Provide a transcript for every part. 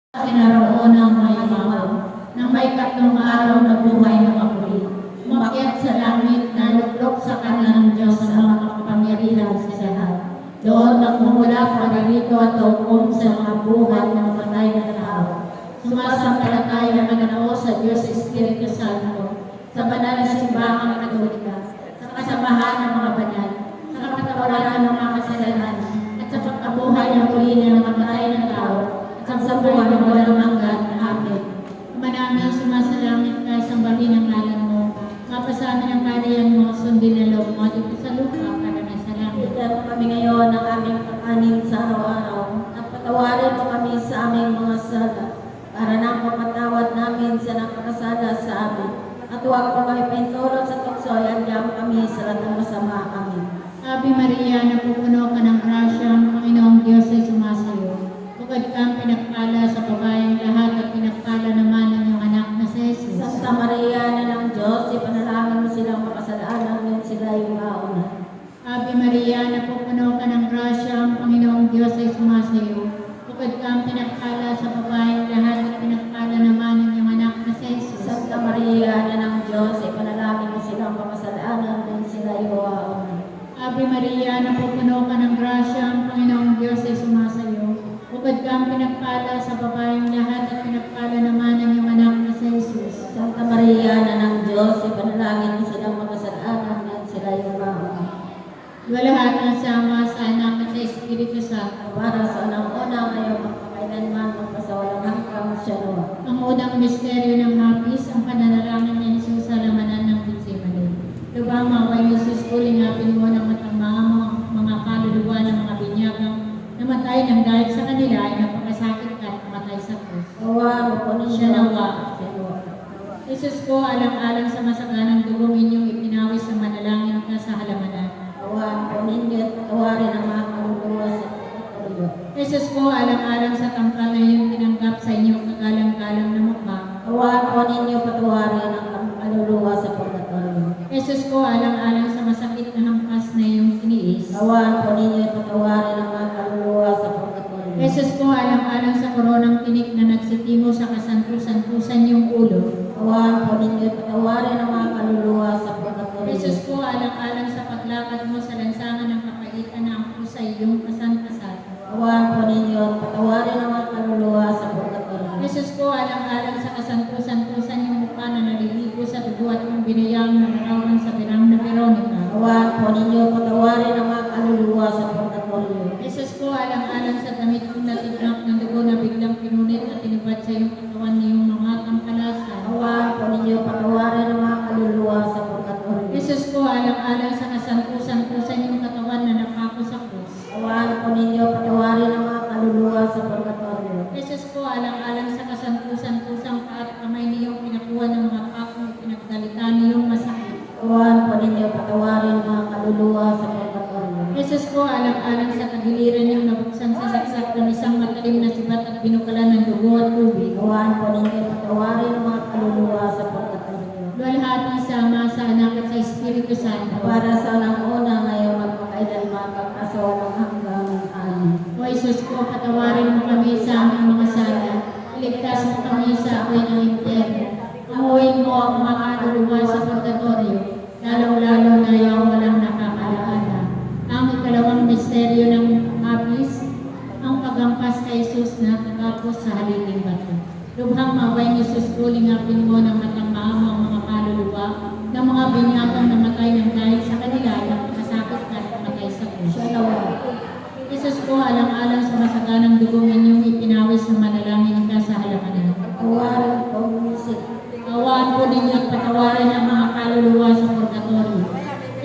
Kinaraon ng may imaw, nang may 3 araw na buhay na kapuli. Umakyat sa langit na luklok sa kanan ng Diyos ang mga kapangyarihan sa lahat. Doon nagmumula pagarito at hukom sa mga buhay ng matay na tao. Sumasampalataya naman ako sa Diyos Espiritu Santo, sa banal na simbahang Katolika, sa kasamahan ng mga banal, sa kapatawaran ng mga kasalanan, at sa pagkabuhay ng muli ng matay na tao, sa buwan ng walang hanggan. Amen. Ama namin, sumasalangit ka, sambahin ang ngalan mo. Mapasamin ang kalayan mo, sundin ang loob mo dito sa lupa para na sa langit. Bigyan mo kami ngayon ng aming kakanin sa araw-araw at patawarin mo kami sa aming mga sala para nang mapatawad namin sa nakakasala sa amin. At huwag mo kami paintulot sa tukso at diyan kami sa lahat ng masama. Amen. Ave Maria, napupuno ka ng grasya, ang Panginoong Diyos ay sumasayo. Bukod kang pinagpala sa babaeng lahat at pinagpala naman ang iyong anak na si Jesus. Santa Maria, na ng Diyos, ipanalangin mo silang makasalanan ngayon sila yung mauna. Ave Maria, napupuno ka ng grasya, ang Panginoong Diyos ay sumasayo. Bukod kang pinagpala sa babaeng lahat at pinagpala naman ang iyong anak na si Jesus. Santa Maria, na ng Diyos, ipanalangin mo silang makasalanan ngayon sila yung mauna. Ave Maria, napupuno ka ng grasya, ang Panginoong Diyos ay sumasayo. Bukod kang pinagpala sa babaeng lahat at pinagpala naman ang iyong anak na si Jesus. Santa Maria, na ng Diyos, ipanalangin mo silang makasalanan ngayon sila yung mauna. Lahat ng sama sa anak at sa Espiritu Santo. Para sa unang-una ngayong magpakailanman magpasawalang hanggang siya nawa. Ang unang misteryo ng hapis, ang pananalangin ni Jesus sa lamanan ng Getsemani. Lubhang maway Jesus, kulingapin mo ng matang mga kaluluwa ng mga binyagang namatay ng dahil sa kanila ay napakasakit at namatay sa krus. Awa, mapunin Siya nawa. Siya. Jesus ko, alang-alang sa masaganang dugong inyong ipinawis sa manalangin ka sa halamanan. Awa, mapunin niyo at patawarin ang mga kaluluwa sa pagkakaliwa. Jesus ko, alang-alang sa tangkal na iyong tinanggap sa inyong kagalang-galang na mukha. Awa, mapunin niyo patawarin ang kaluluwa sa pagkakaliwa. Jesus ko, alang-alang sa masakit na hampas na iyong tiniis. Awa, mapunin niyo patawarin ang mga kaluluwa sa pagkakaliwa. Jesus ko, alang-alang sa koronang tinik na nagsitimo sa kasantusan-tusan iyong ulo. Awa, mapunin niyo patawarin ang mga kaluluwa sa pagkakaliwa. Jesus ko, alang-alang sa paglakad mo sa lansangan ng kapaitan na ang sa iyong kasan-kasan. Awa, mapunin niyo patawarin ang mga kaluluwa sa pagkakaliwa. Jesus ko, alang-alang sa kasantusan-tusan yung mukha na naliligo sa dugo at yung binayang narawan sa birang na Veronica. Awa, mapunin niyo patawarin ang mga kaluluwa sa pagkakaliwa. Jesus ko, alang-alang sa damit kong natignap ng dugo na biglang pinunit at tinubad sa iyong katawan niyong mga kampalasan. Awa, mapunin niyo patawarin ang mga kaluluwa sa pagkakaliwa. Jesus ko, alang-alang sa kasantusan-tusan yung katawan na napako sa krus. Awa, mapunin niyo patawarin ang mga kaluluwa sa pagkakaliwa. Jesus ko, alang-alang sa kasantusan-tusang pa at kamay niyong pinakuha ng mga pakong pinagdalitan niyong masakit. Awa, mapunin niyo patawarin ang mga kaluluwa sa pagkakaliwa. Jesus ko, alang-alang sa tagiliran niyong nabuksan sa saksak ng isang matalim na sibat at binukalan ng dugo at tubig. Awa, mapunin niyo patawarin ang mga kaluluwa sa pagkakaliwa. Luwalhati sama sa anak at sa Espiritu Santo. Para sa unang-una ngayong magpakailanman magpasawalang hanggang. Amen. O Jesus ko, patawarin mo kami sa aming mga sala. Iligtas mo kami sa apoy ng impyerno. Amuhin mo ang mga kaluluwa sa purgatorio, lalong-lalo na yung walang nakakalaala. Ang ikalawang misteryo ng hapis, ang paghampas kay Jesus na tagapos sa haliling bato. Lubhang maway ni Jesus, kulingapin mo ng matang ang mga kaluluwa ng mga binyagang namatay ng dahil sa kanila ay napakasakit at namatay sa krus. Siya nawa. Jesus ko, alang-alang sa masaganang dugong inyong ipinawis na manalangin ka sa halamanan. Patawarin ko munisip. Awaan po ninyo at patawarin ang mga kaluluwa sa purgatorio.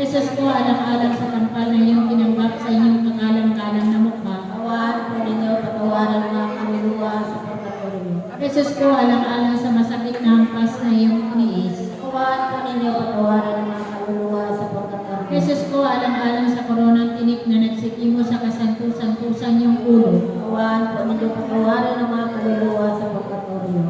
Jesus ko, alang-alang sa tampal na iyong tinanggap sa inyong kagalang-galang na mukha. Awan po ninyo patawarin ang mga kaluluwa sa pagkakaliwa. Jesus ko, alang-alang sa masakit na hampas na iyong tiniis. Awan po ninyo patawarin ang mga kaluluwa sa pagkakaliwa. Jesus ko, alang-alang sa koronang tinik na nagsitimo sa kasantusan-tusan yung ulo. Awan po ninyo patawarin ang mga kaluluwa sa pagkakaliwa.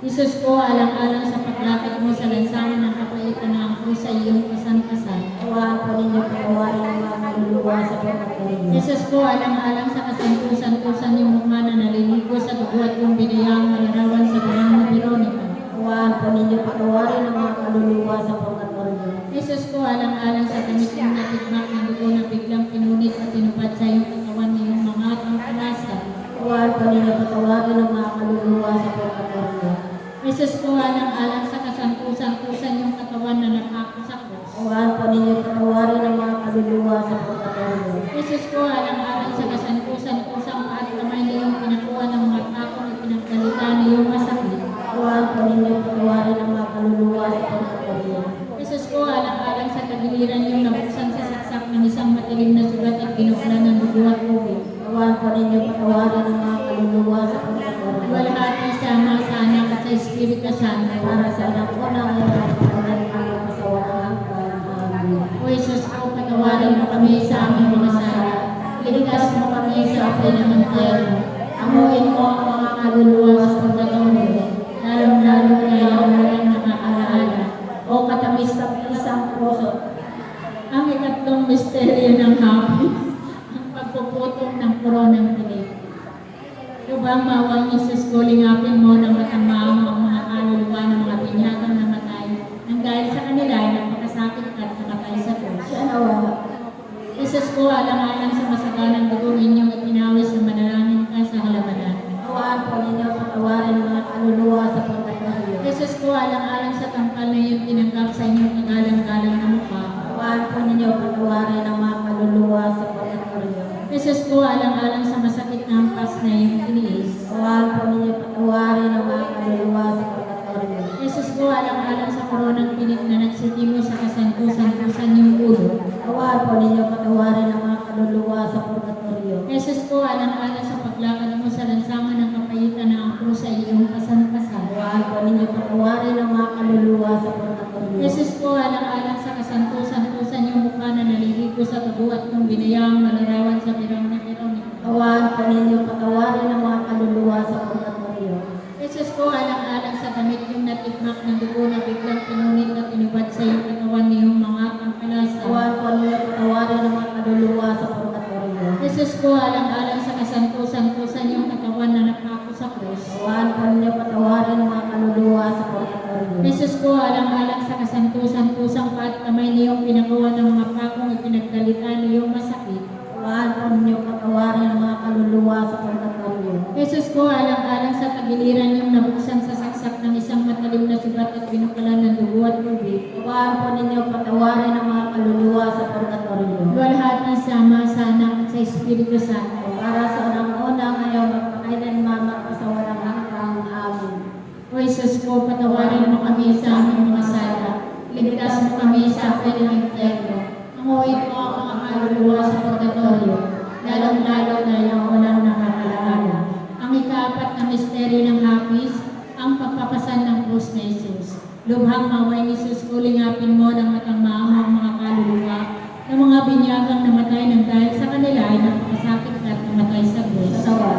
Jesus ko, alang-alang sa paglapit mo sa lansangan ng kapaitan na ang sa iyong kasan-kasan. Awan po ninyo patawarin ang mga kaluluwa sa pagkakaliwa. Jesus ko, alang-alang sa kasantusan-tusan yung mukha na naliligo sa dugo dugo at yung binayang malarawan sa birang na Veronica. Awan po ninyo patawarin ang mga kaluluwa sa purgatorio. Jesus ko, alang-alang sa damit yung natigmak ng dugo na biglang pinunit at tinupad sa iyong katawan niyong mga pangkalasa. Awan po ninyo patawarin ang mga kaluluwa sa purgatorio. Jesus ko, alang-alang sa kasantusan-tusan yung katawan na napako sa krus. Awan po ninyo patawarin ang mga kaluluwa sa purgatorio. Jesus ko, alang-alang sa kasantusan-tusang paat kamay niyong pinakuha ng mga takong at pinagkalita niyong masakit. Awan po ninyo patawarin ang mga kaluluwa sa purgatorio. Jesus ko, alang-alang sa kagiliran yung nabuksan sa saksak ng isang matilim na sugat at binuklan ng dugo at tubig. Awan po ninyo patawarin ang mga kaluluwa sa purgatorio. Walhati sama sa anak at sa Espiritu Santo. Para sa anak ko na ngayon at ang sa walang hanggan. Amen. O Jesus ko, patawarin mo kami sa aming mga sala. Ligtas mo kami sa apoy ng impyerno. Amuin mo ang mga kaluluwa sa purgatorio, lalong-lalo na yung walang nakakaalaala. O katamis-tapisang puso. Ang ikatlong misteryo ng hapis, ang pagpuputong ng koronang tinig. Lubang mawang Jesus ko, lingapin mo ng matamang ang mga kaluluwa ng mga binyagang namatay nang dahil sa kanila ay nagpakasakit at namatay sa krus. Siya nawa. Jesus ko, alang-alang sa masaganang dugong inyong ipinawis na manalangin ka sa halamanan. Awan po ninyo patawarin ang mga kaluluwa sa purgatorio. Jesus ko, alang-alang sa tampal na iyong tinanggap sa inyong kagalang-galang na mukha. Awan po ninyo patawarin ang mga kaluluwa sa purgatorio. Jesus ko, alang-alang sa masakit na hampas na iyong tiniis. Awan po ninyo patawarin ang mga kaluluwa sa purgatorio. Jesus ko, alang-alang sa koronang tinig na nagsitimo sa kasantusan-tusan yung ulo. Awan po ninyo patawarin ang mga kaluluwa sa purgatorio. Jesus ko, alang-alang sa paglakad mo sa lansangan ng kapayitan na ang krus sa iyong kasan-kasan. Awan po ninyo patawarin ang mga kaluluwa sa purgatorio. Jesus ko, alang-alang sa kasantusan-tusan yung mukha na naliligo sa tubo at kung binayang malarawan sa birang na Veronica. Awan po ninyo patawarin ang mga kaluluwa sa purgatorio. Jesus ko, alang-alang sa damit yung natikmak ng dugo na biglang pinunit at tinubad sa iyong katawan niyong mga pangkalasa. Awan po ninyo patawarin ang mga kaluluwa sa purgatorio. Jesus ko, alang-alang sa kasantusan-tusan yung katawan na napako sa krus. Awan po ninyo patawarin ang mga kaluluwa sa purgatorio. Jesus ko, alang-alang sa kasantusan-tusang paat kamay niyong pinakuha ng mga pakong ipinagdalitan niyong masakit. Awan po ninyo patawarin ang mga kaluluwa sa purgatorio. Jesus ko, alang-alang sa tagiliran yung nabuksan sa saksak ng isang matalim na sugat at binukalan ng dugo at tubig. Awan po ninyo patawarin ang mga kaluluwa sa purgatorio. Luwalhati sama sa anak at sa Espiritu Santo. Para sa unang-una ngayon magpakailanman magpasawalang hanggang. Amen. O Jesus ko, patawarin mo kami sa aming mga sala. Ligtas mo kami sa apoy ng impyerno. Amuin mo ang mga kaluluwa sa purgatorio, lalong-lalo na yung walang nakakalaala. Ang ikaapat na misteryo ng hapis, ang pagpapasan ng krus na Jesus. Lubhang maway ni Jesus ko, lingapin mo ng matamang ang mga kaluluwa ng mga binyagang namatay nang dahil sa kanila ay napakasakit at namatay sa krus. Sawa.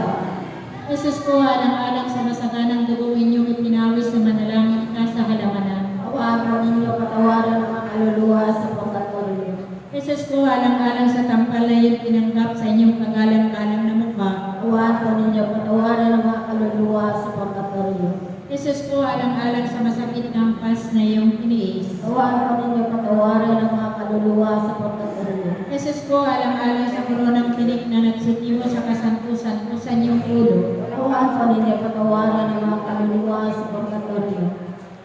Jesus ko, alang-alang sa masaganang dugong inyong ipinawis na manalangin ka sa halamanan. Awan po ninyo patawarin ang mga kaluluwa sa purgatorio. Jesus ko, alang-alang sa tampal na iyong tinanggap sa inyong kagalang-galang na mukha. Awan po ninyo patawarin ang mga kaluluwa sa purgatorio. Jesus ko, alang-alang sa masakit na hampas na iyong tiniis. Awan po ninyo patawarin ang mga kaluluwa sa purgatorio. Jesus ko, alang-alang sa koronang tinik na nagsitiwo sa kasantusan-tusan iyong ulo. Awan po ninyo patawarin ang mga kaluluwa sa purgatorio.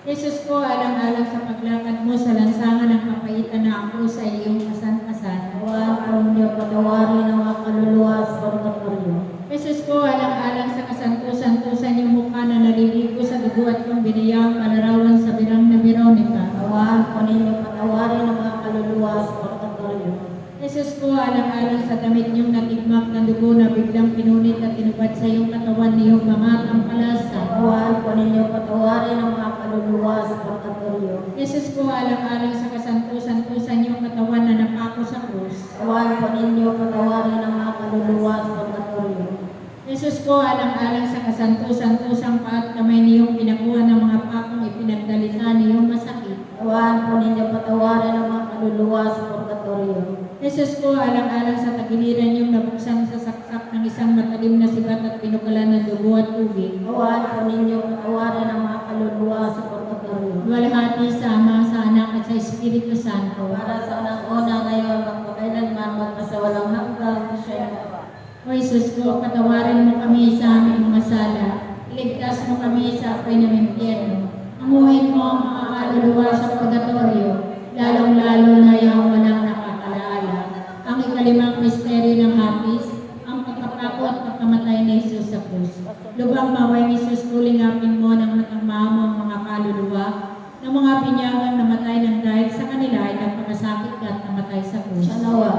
Jesus ko, alang-alang sa paglakad mo sa lansangan ng kapayitan na ang krus sa iyong kasan-kasan. Awan po ninyo patawarin ang mga kaluluwa sa purgatorio. Jesus ko, alang-alang sa kasantusan-tusan yung mukha na naliligo sa dugo at kung binayang palarawan sa birang na Veronica. Awan po ninyo patawarin ang mga kaluluwa sa purgatorio. Jesus ko, alang-alang sa damit niyong natigmak ng dugo na biglang pinunit at tinubad sa iyong katawan niyong mga pangkalasa. Awan po ninyo patawarin ang mga kaluluwa sa purgatorio. Jesus ko, alang-alang sa kasantusan-tusan yung katawan na napako sa krus. Awan po ninyo patawarin ang mga kaluluwa sa purgatorio. Jesus ko, alang-alang sa kasantusan-tusang paat kamay niyong pinakuha ng mga pakong ipinagdalitan niyong masakit. Awan po ninyo patawarin ang mga kaluluwa sa purgatorio. Jesus ko, alang-alang sa tagiliran yung nabuksan sa saksak ng isang matalim na sibat at pinukalan ng dugo at tubig. Awan po ninyo patawarin ang mga kaluluwa sa purgatorio. Luwalhati sa Ama, sa Anak at sa Espiritu Santo. Para sa unang-una ngayon, magpakailanman, magpasawalang hanggang siya. O Jesus ko, patawarin mo kami sa aming mga sala. Iligtas mo kami sa apoy ng impyerno. Amuhin mo ang mga kaluluwa sa purgatorio, lalong-lalo na yung walang nakakalaala. Ang ikalimang misteryo ng hapis, ang pagkapako at pagkamatay ni Jesus sa krus. Lubang maway ni Jesus, tulingapin mo ng matamamang mga kaluluwa ng mga binyagang namatay ng dahil sa kanila ay nagpakasakit at namatay sa krus. Siya nawa.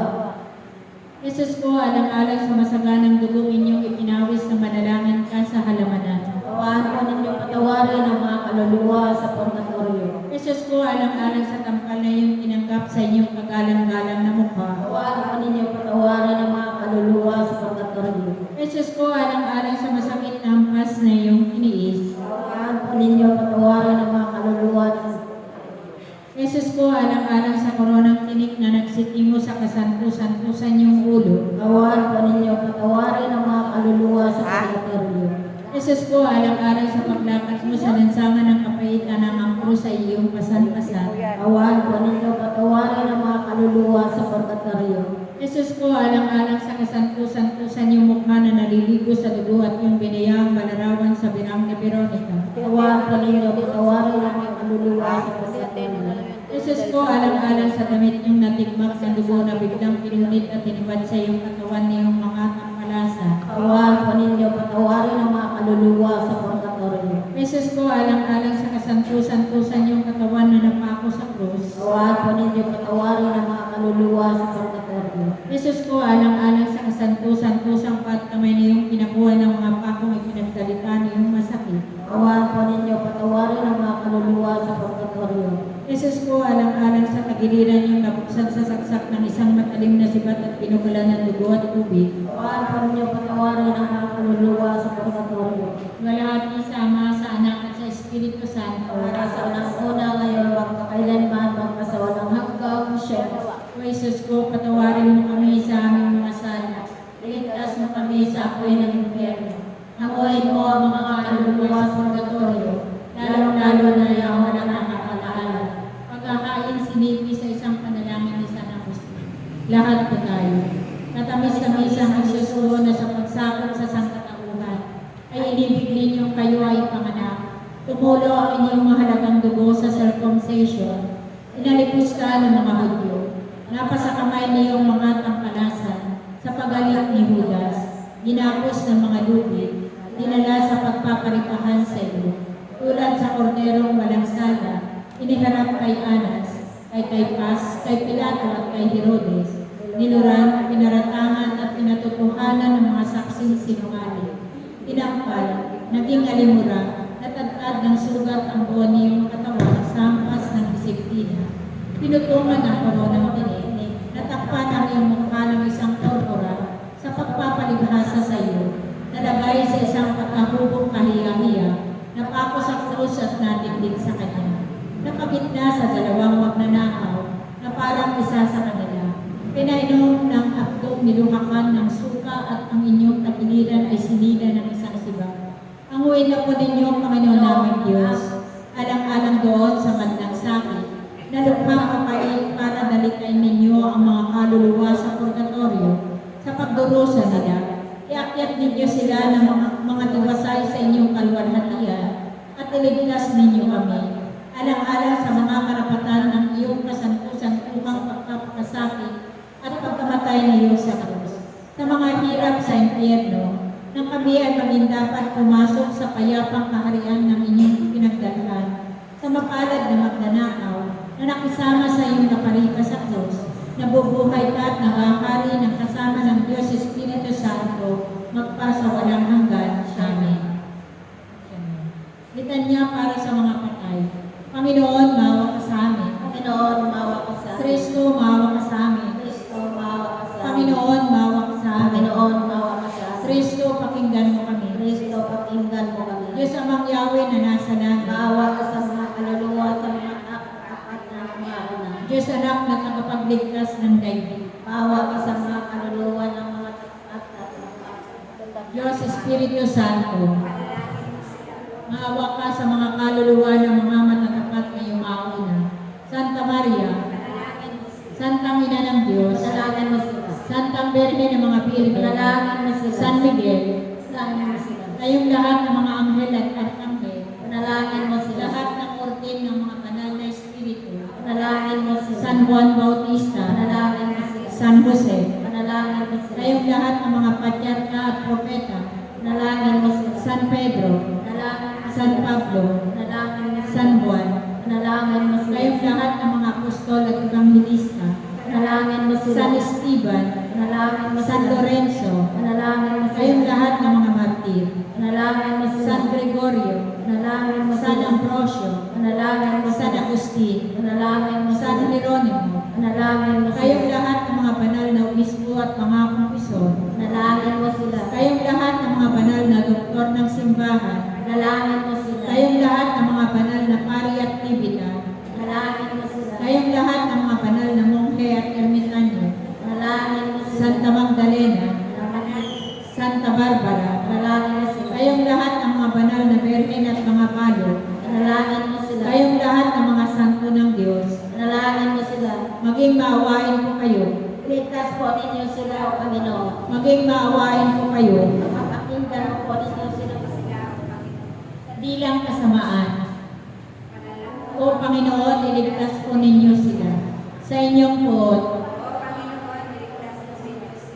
Jesus ko, alang-alang sa masaganang dugong inyong ipinawis na manalangin ka sa halamanan. Awan po ninyo patawarin ang mga kaluluwa sa purgatorio. Jesus ko, alang-alang sa tampal na iyong tinanggap sa inyong kagalang-galang na mukha. Awan po ninyo patawarin ang mga kaluluwa sa purgatorio. Jesus ko, alang-alang sa masakit na hampas na iyong tiniis. Awan po ninyo patawarin ang mga kaluluwa sa Jesus ko, alang-alang sa koronang tinik na nagsitimo sa kasanto-santusan iyong ulo. Awan po ninyo patawarin ang mga kaluluwa sa purgatorio. Jesus ko, alang-alang sa paglakad mo sa lansangan ng kapaitan ng angkro sa iyong pasan-pasan. Awan po ninyo patawarin ang mga kaluluwa sa purgatorio. Jesus ko, alang-alang sa kasanto-santusan iyong mukha na naliligo sa dugo at iyong binayang balarawan sa birang ni Veronica. Awan po ninyo patawarin ang mga kaluluwa sa purgatorio. Jesus ko, alang-alang sa damit niyong natigmak sa dugo na biglang pinunit at tinibad sa iyong katawan niyong mga kampalasa. Awan po ninyo patawarin ang mga kaluluwa sa purgatorio. Jesus ko, alang-alang sa kasanto-santusan niyong katawan na napako sa krus. Awan po ninyo patawarin ang mga kaluluwa sa purgatorio. Jesus ko, alang-alang sa kasanto-santosang kamay niyong pinakuha ng mga pakong ipinagdalita niyong masakit. Awan po ninyo patawarin ang mga kaluluwa sa purgatorio. Jesus ko, alang-alang sa tagiliran niyong nabuksan sa saksak ng isang matalim na sibat at pinugulan ng dugo at tubig. Awan po ninyo patawarin ang mga kaluluwa sa purgatorio. Luwalhati sa Ama, sa Anak at sa Espiritu Santo. Para sa unang-una ngayon, magpakailanman, magpasawalang hanggang siya. O Jesus ko, patawarin mo kami sa aming mga sala. Iligtas mo kami sa apoy ng impyerno. Hanguin mo ang mga kaluluwa sa purgatorio, lalong-lalo na yung walang nakakalaala. Pagkakain sinipi sa isang panalangin ni San Agustin. Lahat po tayo. Natamis-tamis ang Jesus ko na sa pagsakop sa sangkatauhan ay inibig ninyong kayo ay panganak. Tumulo ang inyong mahalagang dugo sa circumcision. Inalipusta ng mga Hudyo. Napasakamay niyong mga tampalasan sa pagalit ni Judas. Ginapos ng mga lupit. Dinala sa pagpaparipahan sa iyo. Tulad sa korderong walang sala, iniharap kay Anas, kay Caiphas, kay Pilato at kay Herodes. Niluran, pinaratangan at pinatutuhanan ng mga saksing sinungaling. Tinakpal, naging alimura, natadtad ng sugat ang buwan niyong katawan sa hampas ng disiplina. Pinutungan ang koronang tinik, natakpan ang iyong mukha ng isang tortura sa pagpapalibhasa sa iyo, nalagay sa isang pagkahubong kahiya-hiya, napako sa krus at natigdig sa kanya. Nakagitna sa dalawang magnanakaw na parang isa sa kanila. Pinainom ng abdog niluhakan ng suka at ang inyong tagiliran ay sinila ng isang siba. Anguin na po ninyo, Panginoon namin Diyos, alang-alang doon sa magdang sakit, na lukhang kapait para dalitain ninyo ang mga kaluluwa sa purgatorio sa pagdurusa nila. Iakyat ninyo sila ng mga tiwasay sa inyong kaluwalhatian at iligtas ninyo kami. Alang-alang sa mga karapatan ng iyong kasantusan-tuhang pagkapakasakit at pagkamatay niyo sa krus. Sa mga hirap sa impyerno, nang kami ay mamindapat pumasok sa payapang kaharian ng inyong pinagdalhan, sa mapalad na magnanakaw, na nakisama sa iyong kaparipa sa krus, nabubuhay ka at nakakari ng kasama ng Diyos Espiritu Santo, magpasa walang hanggan. Amen. Litanya para sa mga patay. Panginoon, maawa ka sa amin. Panginoon, maawa ka sa amin. Kristo, maawa ka sa amin. Kristo, maawa ka sa amin. Panginoon, maawa ka sa amin. Panginoon, maawa ka sa amin. Kristo, pakinggan mo kami. Kristo, pakinggan mo kami. Diyos amang Yahweh na nasa langit. Maawa ka sa mga kaluluwa sa mga apat na mga anak. Diyos anak na tagapagligtas ng daigdig. Maawa ka sa mga kaluluwa ng mga tapat at mga Diyos Espiritu Santo. Maawa ka sa mga kaluluwa ng mga matatapat ngayong mauna. Santa Maria, Santang Ina ng Diyos, Panalangin mo sila. Santang Birhen ng mga Birhen, Panalangin mo sila. San Miguel, Panalangin mo sila. kayong lahat ng mga anghel at arkanghel, Panalangin mo sila. lahat ng ordin ng mga banal na espiritu, Panalangin mo sila. San Juan Bautista, Panalangin mo sila. San Jose, Panalangin mo sila. kayong lahat ng mga patriarka at propeta, Panalangin mo sila. San Pedro, Panalangin mo San sila. Pablo, Panalangin mo sila. San Juan, Panalangin mo sila. kayong lahat ng mga apostol at ebanghelista, Panalangin mo sila. San Esteban, Panalangin mo San sila. Lorenzo, Panalangin mo kayong sila. lahat ng mga martir, Panalangin mo sila. San Gregorio, Panalangin mo San sila. Ambrosio, Panalangin mo San sila. Agustin, Panalangin mo San sila. Jeronimo, Panalangin mo kayong sila. lahat ng mga banal na obispo at pangakong pison, Panalangin mo sila. kayong lahat ng mga banal na doktor ng simbahan, Panalangin mo sila. kayong lahat ng mga banal na pari at tibitan, Panalangin mo sila. kayong lahat ng mga banal na monghe at ermitanyo, Panalangin mo sila. Santa Magdalena, Santa Barbara, Panalangin mo sila. kayong lahat ng mga banal na berhen at mga palo, Panalangin mo sila. kayong lahat ng mga santo ng Diyos, Panalangin mo sila. maging maawain ko kayo, Ligtas po ninyo sila, O Panginoon. maging maawain ko kayo, Mapakinggan mo po ninyo sila. bilang kasamaan. O Panginoon, iligtas po ninyo sila sa inyong poot,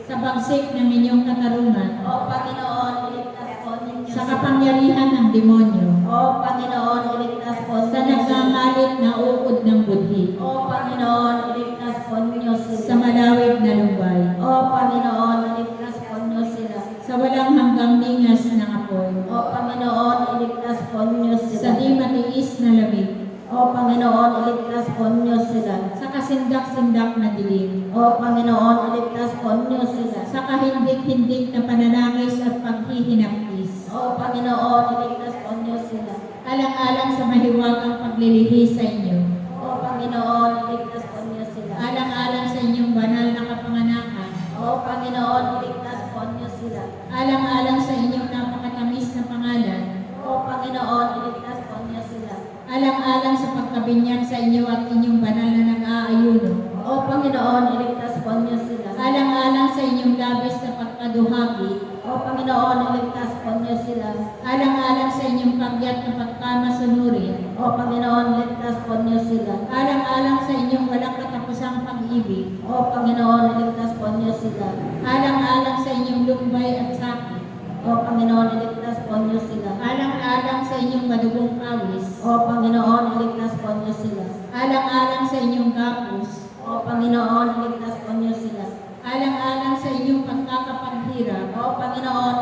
sa bagsik ng inyong katarungan, O Panginoon, iligtas po ninyo sa sila. kapangyarihan ng demonyo, O Panginoon, iligtas po sa ninyo sila. nagngangalit na uod ng budhi, O Panginoon, iligtas po ninyo sa sila. malawig na lumbay, O Panginoon, iligtas po ninyo sila. sa walang hanggang ningas ng apoy, O Panginoon, iligtas po ninyo sila. sa di matiis na lamig, O Panginoon, iligtas po ninyo sila. sa kasindak-sindak na dilim, O Panginoon, iligtas po ninyo sila. sa kahindik-hindik na pananangis at paghihinapis, O Panginoon, iligtas po ninyo sila. alang-alang sa mahiwagang paglilihi sa inyo, O Panginoon, iligtas po ninyo sila. alang-alang sa inyong banal na kapanganakan, O Panginoon, iligtas po ninyo sila. alang-alang sa inyong napakatamis na pangalan, O Panginoon, iligtas po ninyo sila. alang-alang sa pagkabinyag sa inyo at inyong banal na nag-aayuno, O Panginoon, iligtas po ninyo sila. alang-alang sa inyong labis na pagkaduhagi, O Panginoon, iligtas po ninyo sila. alang-alang sa inyong pagyat na pagkamasunurin, O Panginoon, iligtas po ninyo sila. alang-alang sa inyong walang katapusang pag-ibig, O Panginoon, iligtas po ninyo sila. alang-alang sa inyong lumbay at sakit, O Panginoon, iligtas po ninyo sila. alang-alang sa inyong madugong pawis, O Panginoon, iligtas po ninyo sila. alang-alang sa inyong gapos, O Panginoon, iligtas po ninyo sila. alang-alang sa inyong pagkakapaghirap, O Panginoon,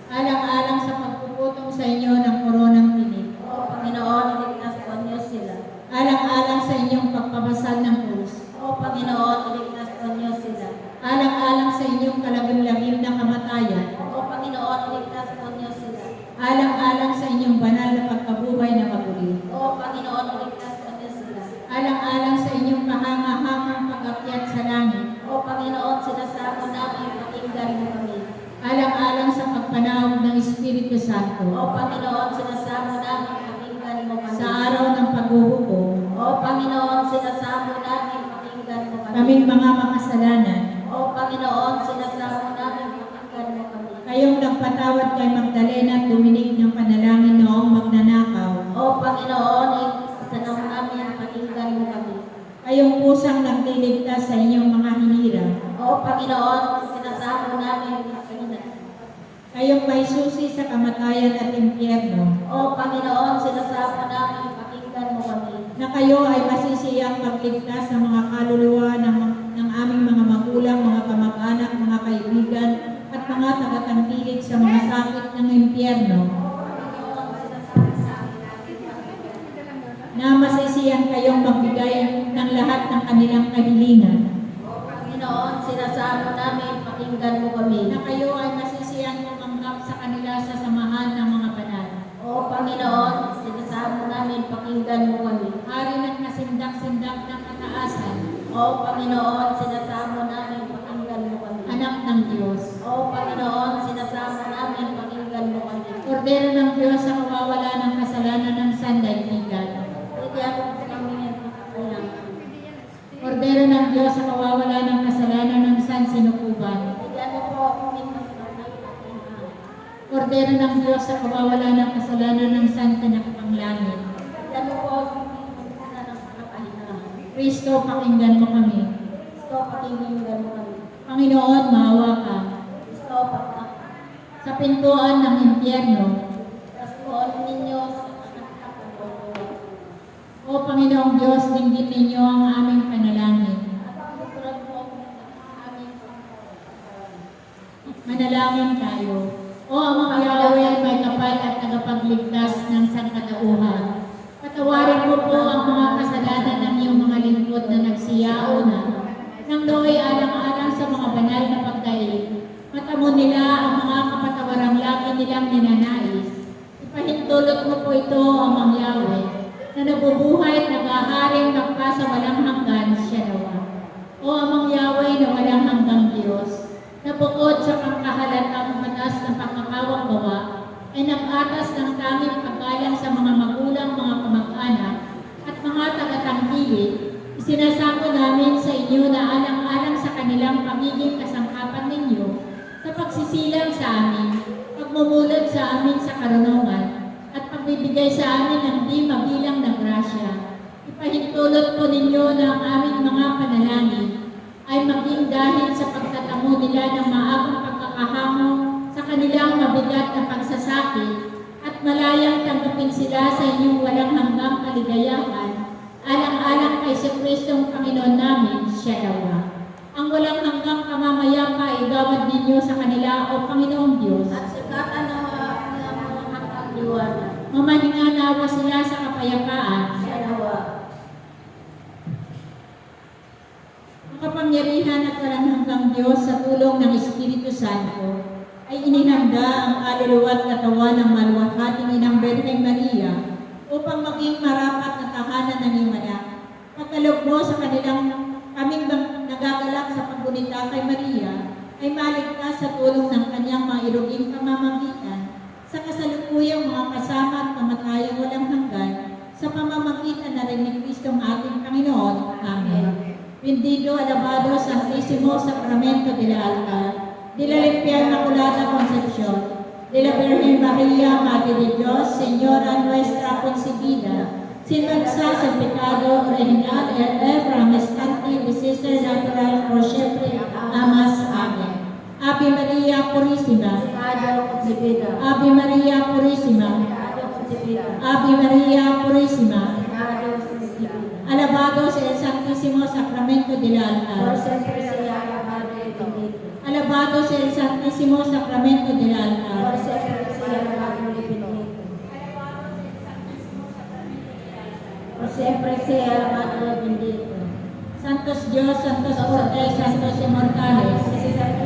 alang-alang sa pagpuputong sa inyo ng koronang tinig, O Panginoon, iligtas po ninyo sila. alang-alang sa inyong pagpabasal ng krus, O Panginoon, iligtas po ninyo sila. alang-alang sa inyong kalagim-lagim na kamatayan, O Panginoon, iligtas po ninyo sila. alang-alang sa inyong banal na pagkabuhay na maguli, O Panginoon, iligtas po ninyo sila. alang-alang sa inyong kahanga-hangang pag-akyat sa langit, O Panginoon, sinasamo namin, pakinggan mo kami. alang-alang sa pagpanahog ng Espiritu Santo, O Panginoon, sinasamo namin, pakinggan mo kami. sa araw ng paghuhukom, O Panginoon, sinasamo namin, pakinggan mo kami. kaming mga makasalanan, O Panginoon, sinasamo namin, pakinggan mo kami. kayong nagpatawad kay Magdalena at duminig ng panalangin noong magnanakaw, O Panginoon, itanong namin, pakinggan mo kami. kayong pusang nagliligtas sa inyong mga hinirang, O Panginoon, sinasamo namin, pakinggan. kayong may susi sa kamatayan at impyerno, O Panginoon, sinasamo namin, pakinggan mo kami. na kayo ay masisiyang pagligtas ng mga kaluluwa ng aming mga magulang, mga kamag-anak, mga kaibigan, at mga tagatangkilik sa mga sakit ng impyerno, na masisiyan kayong magbigay ng lahat ng kanilang kahilingan, O Panginoon, sinasamo namin, pakinggan mo kami. na kayo ay masisiyan tumanggap sa kanila sa samahan ng mga banal. O Panginoon, sinasamo namin, pakinggan mo kami. Hari ng kasindak-sindak ng kataasan, O Panginoon, sinasamo namin, pakinggan mo kami. anak ng Diyos, O Panginoon, sinasamo namin, pakinggan mo kami. Kordero ng Diyos sa kawawala ng kasalanan ng sandaigdigan. Bigyan mo po kami ng kakailangan. Kordero ng Diyos sa kawawala ng kasalanan ng sansinukuban. Bigyan mo po kami ng kakailangan. Kordero ng Diyos sa kawawala ng kasalanan ng santanakpanglangit. Bigyan mo po kami ng kakailangan. Kristo, pakinggan mo kami. Gusto pakinggan mo kami. Panginoon, maawa ka. Gusto pakinggan. Sa pintuan ng impyerno, Pasuon ninyo sa kakailangan. O Panginoong Diyos, dinggin ninyo ang aming panalangin. At pagkukulan po sa aming Manalangin tayo. O Amang Yahweh, may kapal at tagapagligtas ng sangkatauhan. Patawarin mo po ang mga kasalanan ng iyong mga lingkod na nagsiyao na. Nang nooy alang-alang sa mga banal na pagkain, matamo nila ang mga kapatawarang lagi nilang ninanais. Ipahintulot mo po ito, Amang Yahweh, na nabubuhay at nag-aharing magpa sa walang hanggan siya nawa. O Amang Yahweh na walang hanggang Diyos, na bukod sa pangkahalatang batas ng pagkakawang-gawa, ay nag-atas ng tanging paggalang sa mga magulang, mga kamag-anak, at mga tagatangkilik. Isinasako namin sa inyo na alang-alang sa kanilang pagiging kasangkapan ninyo, sa pagsisilang sa amin, pagmumulad sa amin sa karunungan, at pagbibigay sa amin ng di mabilang na grasya. Ipahintulot po ninyo na ang aming mga panalangin ay maging dahil sa pagtatamo nila ng maagang pagkakahango sa kanilang mabigat na pagsasakit at malayang tanggapin sila sa inyong walang hanggang kaligayahan, alang-alang kay si Kristong Panginoon namin, siya nawa. Ang walang hanggang kamamayapa igawad ninyo sa kanila, O Panginoong Diyos. at sikatan ng mga hanggang liwanag. Mamahinga nawa sila sa kapayapaan. Siya nawa. Makapangyarihan at walang hanggang Diyos sa tulong ng Espiritu Santo ay inihanda ang kaluluwa at katawan ng maluwalhating Inang Birheng Maria upang maging marapat na tahanan ng iyong anak. Pagkaloob mo sa kanilang kaming nagagalak sa paggunita kay Maria ay maligtas sa tulong ng kanyang mga iruging pamamagitan sa kasalukuyang mga kasama at kamatayang walang hanggan sa pamamagitan na rin ni Kristong ating Panginoon. Amen. Bendito, alabado, Santísimo Sacramento de la Altar, de la Limpia Inmaculada Concepción, de la Virgen María, Madre de Dios, Señora nuestra concebida, sin mancha sin pecado original y ramestante y ser natural por siempre. Amas. Amen. Ave María Purísima, Pecado concebida. Ave María Purísima, Pecado concebida. Ave María Purísima, Pecado concebida. alabado sea el Santísimo Sacramento de la Por Altar. siempre sea alabado y bendito. Alabado sea el Santísimo Sacramento de la Por Altar. siempre sea alabado y bendito. Por siempre sea alabado y bendito. Santos Dios, Santos Fortes, Santos Inmortales.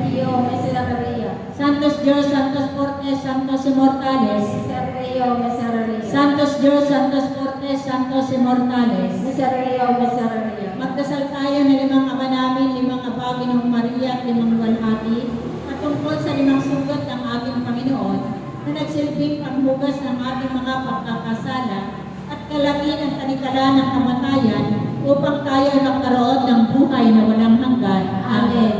Río, Misericórdia. Santos Dios, Santos Fortes, Santos Inmortales. Misericórdia. Santos Dios, Santos Fortes, Santos Inmortales. Misericórdia. Magdasal tayo ng limang ama namin, limang aba, Ginoong Maria at limang luwalhati, patungkol sa limang sugat ng ating Panginoon na nagsilbing panghugas ng ating mga pagkakasala at kalangin ang tanikala ng kamatayan upang tayo ay magkaroon ng buhay na walang hanggan. Amen.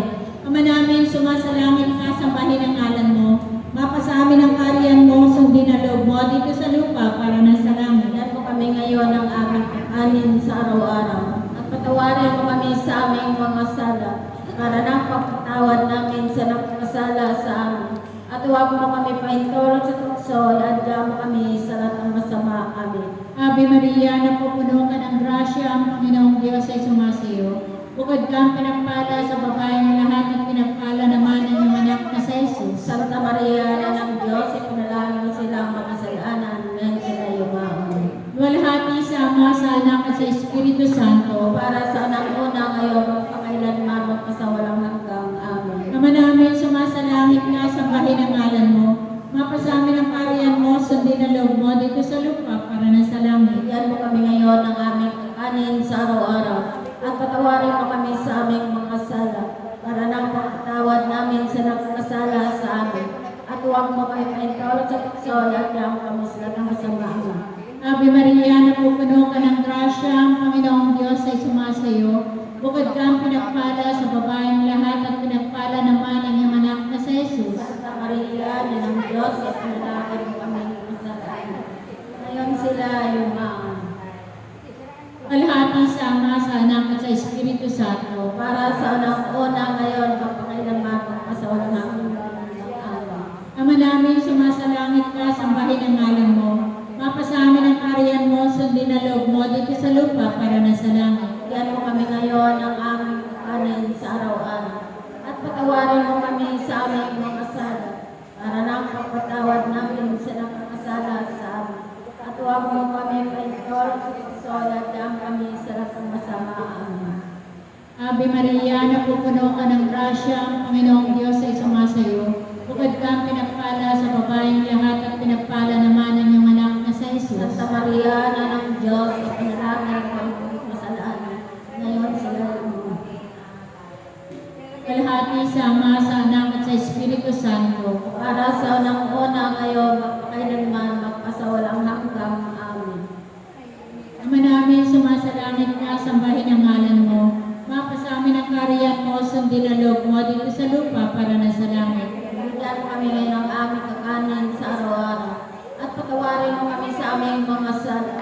Ama namin, sumasalangit ka, sambahin ang ngalan mo, mapasa amin ang kariyan mo, sundin ang loob mo dito sa lupa para nasa langit. Bigyan mo kami ngayon ng aming kanin sa araw-araw. At patawarin mo kami sa aming mga sala para nang pagpatawad namin sa nagkasala sa amin. At huwag mo kami pahintulot sa tukso at mo kami sa lahat ng masama. Amen. Ave Maria, napupuno ka ng grasya, ang Panginoong Diyos ay sumasiyo. Bukod kang pinagpala sa babaeng lahat at pinagpala naman ang iyong anak na sa Jesus. Santa Maria, Ina ng Diyos, ipanalangin mo silang makasalanan ngayon sila yumaon. Luwalhati sa Ama, sa Anak at sa Espiritu Santo. Para sa anak mo na ngayon, magpakailanman magpasawalang hanggang. Amen. Ama namin, sumasalangit ka, sambahin ang ngalan mo. Mapasamin ang kariyan mo, sundin ang loob mo dito sa lupa para nasa langit. Bigyan mo kami ngayon ng aming kanin sa araw-araw. At patawarin mo kami sa aming mga sala para nang pagpatawad namin sa nagkasala sa amin. At huwag mo kami pahintulot sa tukso at mo kami sa lahat ng masama. Ave Maria, napupuno ka ng grasya, ang Panginoong Diyos ay sumasayo. Bukod kang pinagpala sa babaeng lahat at pinagpala naman ang iyong anak na si Jesus. Santa Maria, Ina ng Diyos, at panalangin mo kami masalanan. Ngayon sila ay umaon. Kalahati sa Ama, sa Anak at sa Espiritu Santo. Para sa unang-una ngayon, kapakailanman, magpasawalan namin ng araw. Ama namin, sumasalangit ka, sambahin ang ngalan mo. Mapasa amin ang kaharian mo, sundin ang loob mo dito sa lupa para na sa langit. Bigyan mo kami ngayon ng aming kanin sa araw-araw. At patawarin mo kami sa aming mga kasala, para nang pagpatawad namin sa nakakasala sa amin. At huwag mo kami paintol at pagsolat kami sa lahat ng masama. Amen. Ave Maria, napupuno ka ng grasya, ang Panginoong Diyos ay sumasayo. Bukod kang pinagpala sa babaeng lahat at pinagpala naman ang iyong anak na si Jesus. Santa Maria, Ina ng Diyos, ipanalangin mo kami masalanan. Ngayon sila Kalahati sa Ama, sa Anak at sa Espiritu Santo. para sa unang-una ngayon, magpakailanman, magpasawalang hanggang. Amen. Ama namin, sumasalangit ka, sambahin ang ngalan mo. Mapasa amin ang kaharian mo, sundin ang loob mo dito sa lupa para na sa langit. Bigyan kami ngayon ng aming kakanin sa araw-araw. At patawarin mo kami sa aming mga sala,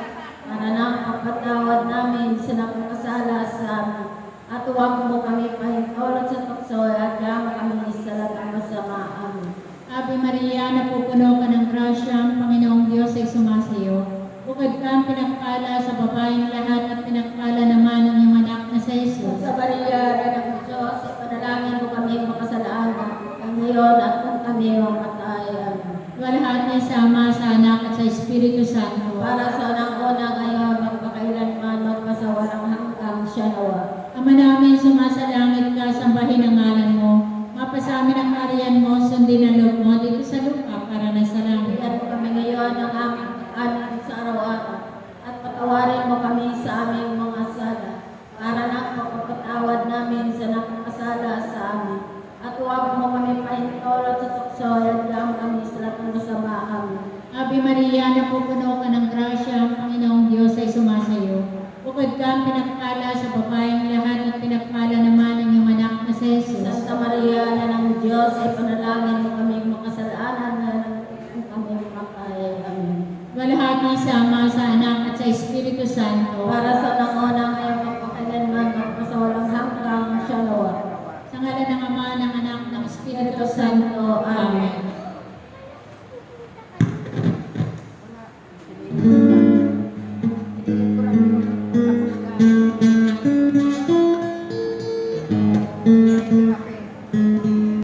para nang pagpatawad namin sa nakakasala sa amin. At huwag mo kami pahintulot sa tukso at yaman kami sa lahat ng masama. Amen. Ave Maria, napupuno ka ng grasya, ang Panginoong Diyos ay sumasayo. Bukod kang pinagpala sa babaeng lahat at pinagpala naman ang iyong anak na si Jesus. Sa Maria, Ina ng Diyos, ipanalangin mo kami makasalanan, ang ngayon at kung kami mamatay. Amen. Kalahati sa Ama, sa Anak at sa Espiritu Santo. Para sa unang-una ngayon, magpakailanman, magpasawalang hanggang siya nawa. Ama namin, sumasalangit ka, sambahin ang ngalan mo. Mapasa amin ang kaharian mo, sundin ang loob mo dito sa lupa para na sa langit. Bigyan mo kami ngayon ng aming kakanin sa araw-araw. At patawarin mo kami sa aming mga sala, para nang pagpapatawad namin sa nakakasala sa amin. At huwag mo kami pahintulot sa tukso at yaman kami sa lahat ng masama. Amen. Ave Maria, napupuno ka ng grasya, ang Panginoong Diyos ay sumasayo. Bukod kang pinagpala sa babaeng lahat at pinagpala naman ang iyong anak na si Jesus. Santa Maria, Ina ng Diyos, ipanalangin mo kami makasalanan na kung kami mamatay. Amen. Kalahati sa Ama, sa Anak at sa Espiritu Santo. Para sa unang-una ngayon, magpakailanman, magpasawalang hanggang siya nawa. Sa ngalan ng Ama, ng Anak, ng Espiritu Santo. Amen.